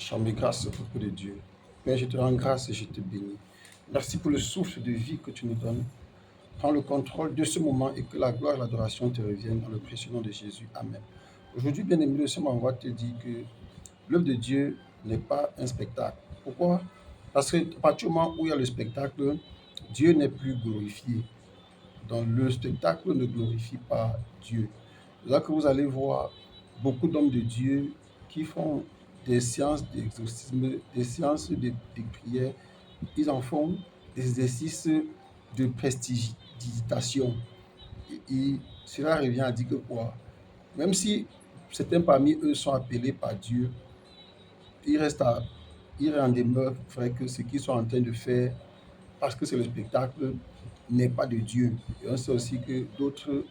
Chambre grâce au peuple de Dieu. Père, je te rends grâce et je te bénis. Merci pour le souffle de vie que tu nous donnes. Prends le contrôle de ce moment et que la gloire et l'adoration te reviennent dans le précieux nom de Jésus. Amen. Aujourd'hui, bien-aimé, le Seigneur m'envoie te dire que l'œuvre de Dieu n'est pas un spectacle. Pourquoi? Parce qu'à partir du moment où il y a le spectacle, Dieu n'est plus glorifié. Donc le spectacle ne glorifie pas Dieu. C'est là que vous allez voir beaucoup d'hommes de Dieu qui font des séances d'exorcisme, des séances de prière. Ils en font des exercices de prestidigitation. Et cela revient à dire que quoi? Même si certains parmi eux sont appelés par Dieu, il reste, il en demeure vrai que ce qu'ils sont en train de faire, parce que c'est le spectacle, n'est pas de Dieu. Et on sait aussi que d'autres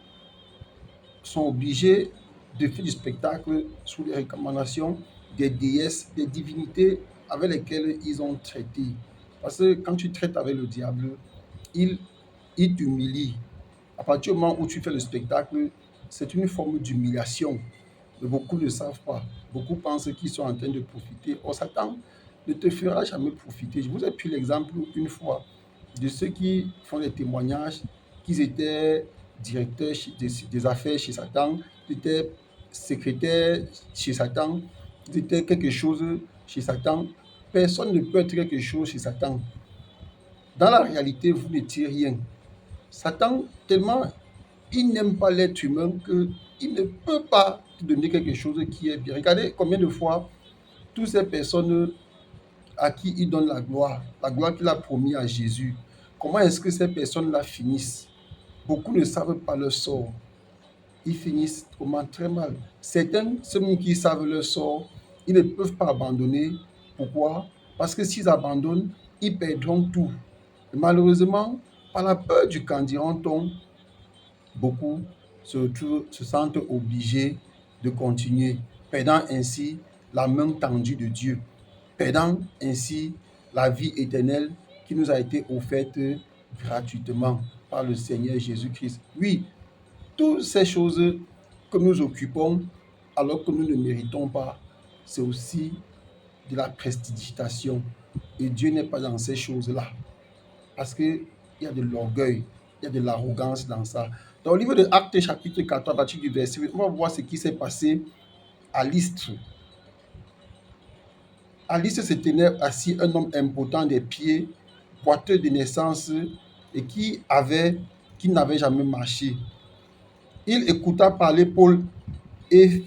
sont obligés de faire du spectacle sous les recommandations des déesses, des divinités avec lesquelles ils ont traité. Parce que quand tu traites avec le diable, il, il t'humilie. À partir du moment où tu fais le spectacle, c'est une forme d'humiliation. Mais beaucoup ne savent pas. Beaucoup pensent qu'ils sont en train de profiter. Or, Satan ne te fera jamais profiter. Je vous ai pris l'exemple une fois de ceux qui font des témoignages qu'ils étaient directeurs des affaires chez Satan, ils étaient secrétaires chez Satan, ils étaient quelque chose chez Satan. Personne ne peut être quelque chose chez Satan. Dans la réalité, vous n'étiez rien. Satan, tellement il n'aime pas l'être humain qu'il ne peut pas te donner quelque chose qui est bien. Regardez combien de fois toutes ces personnes à qui il donne la gloire qu'il a promis à Jésus, comment est-ce que ces personnes-là finissent? Beaucoup ne savent pas leur sort. Ils finissent comment? Très mal. Certains, ceux qui savent leur sort, ils ne peuvent pas abandonner. Pourquoi? Parce que s'ils abandonnent, ils perdront tout. Et malheureusement, par la peur du qu'en diront-on, beaucoup se sentent obligés de continuer, perdant ainsi la main tendue de Dieu, perdant ainsi la vie éternelle qui nous a été offerte gratuitement par le Seigneur Jésus-Christ. Oui, toutes ces choses que nous occupons alors que nous ne méritons pas, c'est aussi de la prestidigitation. Et Dieu n'est pas dans ces choses-là. Parce qu'il y a de l'orgueil, il y a de l'arrogance dans ça. Dans le livre de Actes chapitre 14, à partir du verset 8, on va voir ce qui s'est passé à Lystre. À Lystre se tenait assis un homme impotent des pieds, boiteux de naissance et qui n'avait jamais marché. Il écouta parler Paul et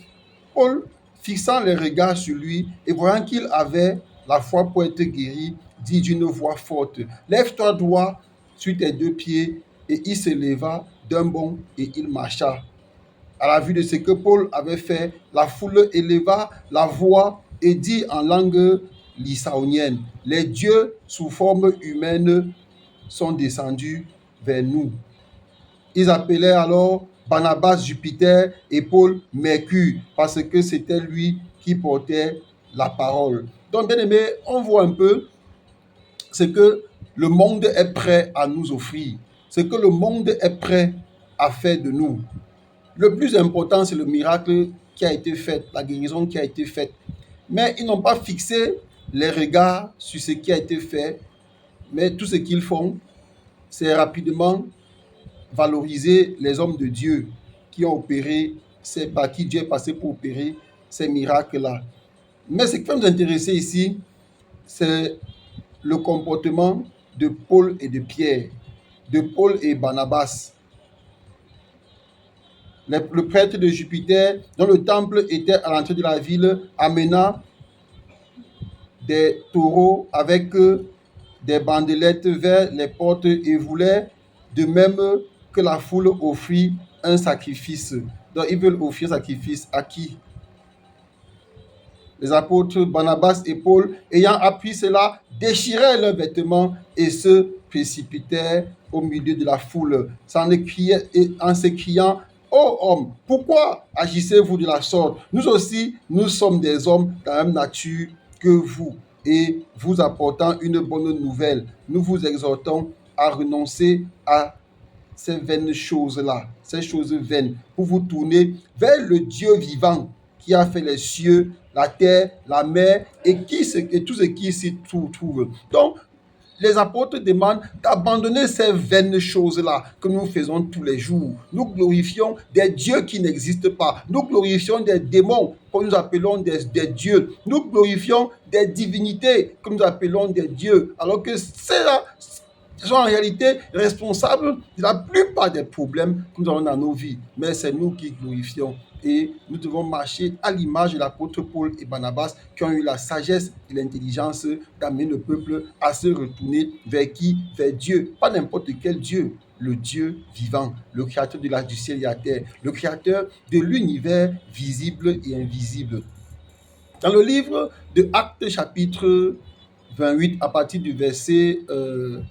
Paul, fixant les regards sur lui et voyant qu'il avait la foi pour être guéri, dit d'une voix forte, lève-toi droit sur tes deux pieds. Et il se leva d'un bond et il marcha. À la vue de ce que Paul avait fait, la foule éleva la voix et dit en langue lycaonienne, les dieux sous forme humaine sont descendus vers nous. Ils appelaient alors Barnabas Jupiter et Paul Mercure, parce que c'était lui qui portait la parole. Donc, bien aimé, on voit un peu ce que le monde est prêt à nous offrir, ce que le monde est prêt à faire de nous. Le plus important, c'est le miracle qui a été fait, la guérison qui a été faite. Mais ils n'ont pas fixé les regards sur ce qui a été fait, mais tout ce qu'ils font, c'est rapidement valoriser les hommes de Dieu qui ont opéré, par qui Dieu est passé pour opérer ces miracles-là. Mais ce qui va nous intéresser ici, c'est le comportement de Paul et de Pierre, de Paul et Barnabas. Le prêtre de Jupiter, dont le temple était à l'entrée de la ville, amena des taureaux avec des bandelettes vers les portes et voulait de même que la foule offrit un sacrifice. Donc, ils veulent offrir un sacrifice à qui? Les apôtres Barnabas et Paul, ayant appris cela, déchirèrent leurs vêtements et se précipitèrent au milieu de la foule, en s'écriant, ô hommes, pourquoi agissez-vous de la sorte? Nous aussi, nous sommes des hommes de la même nature que vous, et vous apportant une bonne nouvelle, nous vous exhortons à renoncer à ces vaines choses-là, ces choses vaines, pour vous tourner vers le Dieu vivant qui a fait les cieux la terre, la mer et tout ce qui s'y trouve. Donc, les apôtres demandent d'abandonner ces vaines choses-là que nous faisons tous les jours. Nous glorifions des dieux qui n'existent pas. Nous glorifions des démons que nous appelons des dieux. Nous glorifions des divinités que nous appelons des dieux. Alors que c'est-là sont en réalité responsables de la plupart des problèmes que nous avons dans nos vies. Mais c'est nous qui glorifions. Et nous devons marcher à l'image de l'apôtre Paul et Barnabas qui ont eu la sagesse et l'intelligence d'amener le peuple à se retourner vers qui? Vers Dieu. Pas n'importe quel Dieu. Le Dieu vivant, le créateur du ciel et de la terre, le créateur de l'univers visible et invisible. Dans le livre de Actes chapitre 28, à partir du verset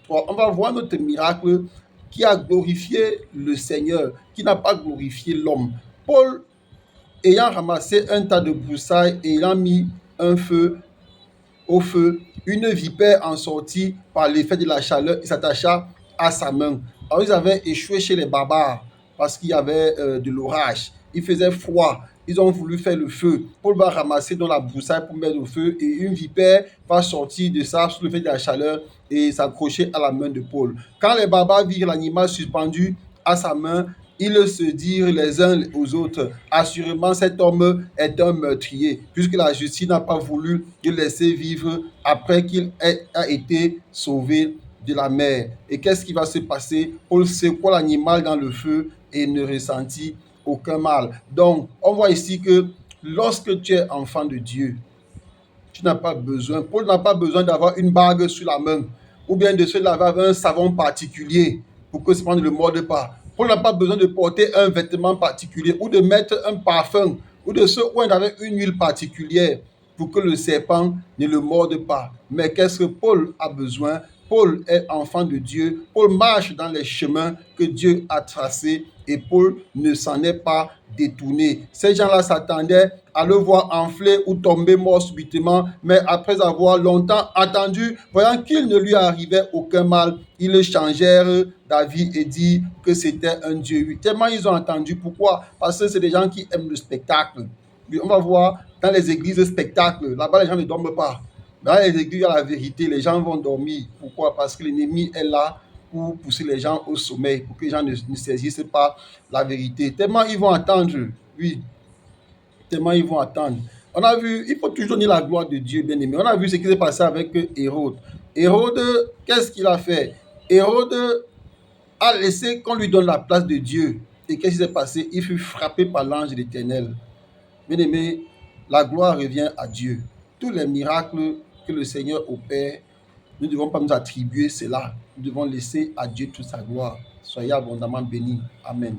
3, on va voir notre miracle qui a glorifié le Seigneur, qui n'a pas glorifié l'homme. Paul, ayant ramassé un tas de broussailles et ayant mis au feu, une vipère en sortit par l'effet de la chaleur et s'attacha à sa main. Alors ils avaient échoué chez les barbares parce qu'il y avait de l'orage. Il faisait froid. Ils ont voulu faire le feu. Paul va ramasser dans la broussaille pour mettre au feu et une vipère va sortir de ça sous l'effet de la chaleur et s'accrocher à la main de Paul. Quand les barbares virent l'animal suspendu à sa main, ils se dirent les uns aux autres, assurément cet homme est un meurtrier, puisque la justice n'a pas voulu le laisser vivre après qu'il ait été sauvé de la mer. Et qu'est-ce qui va se passer? Paul secoua l'animal dans le feu et ne ressentit aucun mal. Donc, on voit ici que lorsque tu es enfant de Dieu, tu n'as pas besoin, Paul n'a pas besoin d'avoir une bague sur la main, ou bien de se laver avec un savon particulier pour que ce ne le morde pas. Paul n'a pas besoin de porter un vêtement particulier ou de mettre un parfum ou de se oindre avec une huile particulière pour que le serpent ne le morde pas. Mais qu'est-ce que Paul a besoin? Paul est enfant de Dieu. Paul marche dans les chemins que Dieu a tracés et Paul ne s'en est pas détourné. Ces gens-là s'attendaient à le voir enfler ou tomber mort subitement, mais après avoir longtemps attendu, voyant qu'il ne lui arrivait aucun mal, ils changèrent d'avis et dirent que c'était un Dieu. Tellement ils ont entendu. Pourquoi? Parce que c'est des gens qui aiment le spectacle. On va voir dans les églises spectacles, là-bas les gens ne dorment pas. Dans les églises, il y a la vérité, les gens vont dormir. Pourquoi? Parce que l'ennemi est là pour pousser les gens au sommeil, pour que les gens ne saisissent pas la vérité. Tellement ils vont attendre, oui, tellement ils vont attendre. On a vu, il faut toujours donner la gloire de Dieu, bien aimé. On a vu ce qui s'est passé avec Hérode. Hérode, qu'est-ce qu'il a fait? Hérode a laissé qu'on lui donne la place de Dieu. Et qu'est-ce qui s'est passé? Il fut frappé par l'ange de l'Éternel. Bien aimé, la gloire revient à Dieu. Tous les miracles que le Seigneur opère, nous ne devons pas nous attribuer cela. Nous devons laisser à Dieu toute sa gloire. Soyez abondamment bénis. Amen.